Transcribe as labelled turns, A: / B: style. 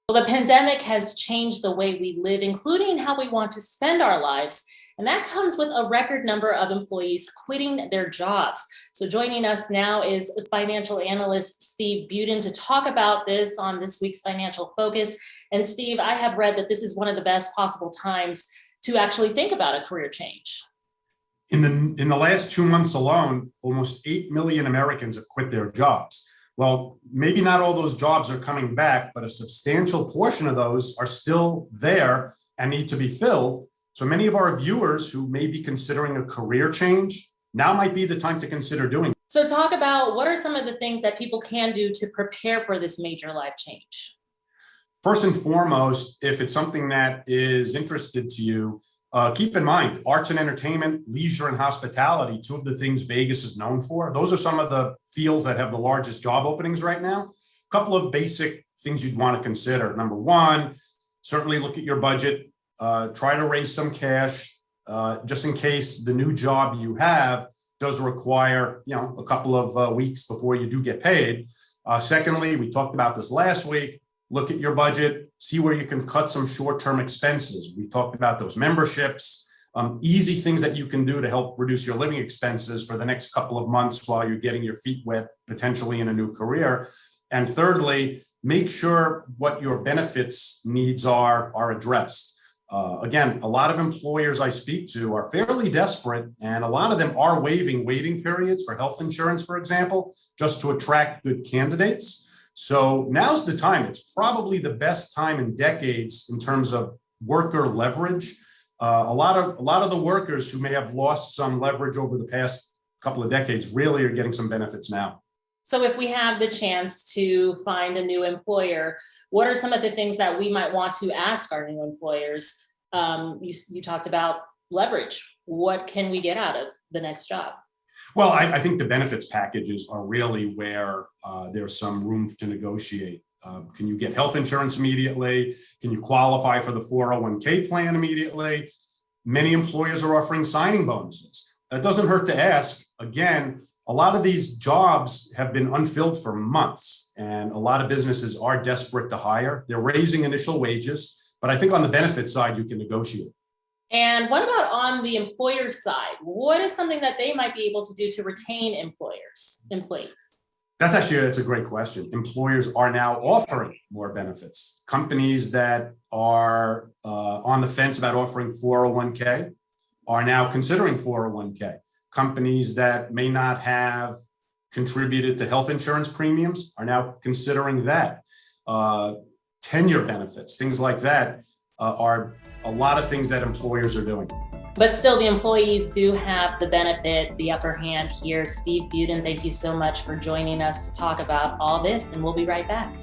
A: Well, the pandemic has changed the way we live, including how we want to spend our lives. And that comes with a record number of employees quitting their jobs. So joining us now is financial analyst Steve Budin to talk about this on this week's Financial Focus. And Steve, I have read that this is one of the best possible times to actually think about a career change.
B: In the last 2 months alone, almost 8 million Americans have quit their jobs. Well, maybe not all those jobs are coming back, but a substantial portion of those are still there and need to be filled. So many of our viewers who may be considering a career change, now might be the time to consider doing it.
A: So talk about what are some of the things that people can do to prepare for this major life change?
B: First and foremost, if it's something that is interested to you, keep in mind, arts and entertainment, leisure and hospitality, two of the things Vegas is known for. Those are some of the fields that have the largest job openings right now. A couple of basic things you'd want to consider. Number one, certainly look at your budget. Try to raise some cash just in case the new job you have does require, a couple of weeks before you do get paid. Secondly, we talked about this last week. Look at your budget, see where you can cut some short-term expenses. We talked about those memberships, easy things that you can do to help reduce your living expenses for the next couple of months while you're getting your feet wet, potentially in a new career. And thirdly, make sure what your benefits needs are addressed. Again, a lot of employers I speak to are fairly desperate, and a lot of them are waiving waiting periods for health insurance, for example, just to attract good candidates. So now's the time. It's probably the best time in decades in terms of worker leverage. A lot of the workers who may have lost some leverage over the past couple of decades really are getting some benefits now.
A: So if we have the chance to find a new employer, what are some of the things that we might want to ask our new employers? You talked about leverage. What can we get out of the next job?
B: Well, I think the benefits packages are really where there's some room to negotiate. Can you get health insurance immediately? Can you qualify for the 401k plan immediately? Many employers are offering signing bonuses. That doesn't hurt to ask. Again, a lot of these jobs have been unfilled for months, and a lot of businesses are desperate to hire. They're raising initial wages, but I think on the benefit side, you can negotiate.
A: And what about on the employer side? What is something that they might be able to do to retain employees?
B: That's a great question. Employers are now offering more benefits. Companies that are on the fence about offering 401k are now considering 401k. Companies that may not have contributed to health insurance premiums are now considering that. Tenure benefits, things like that are a lot of things that employers are doing.
A: But still, the employees do have the benefit, the upper hand here. Steve Budin, thank you so much for joining us to talk about all this, and we'll be right back.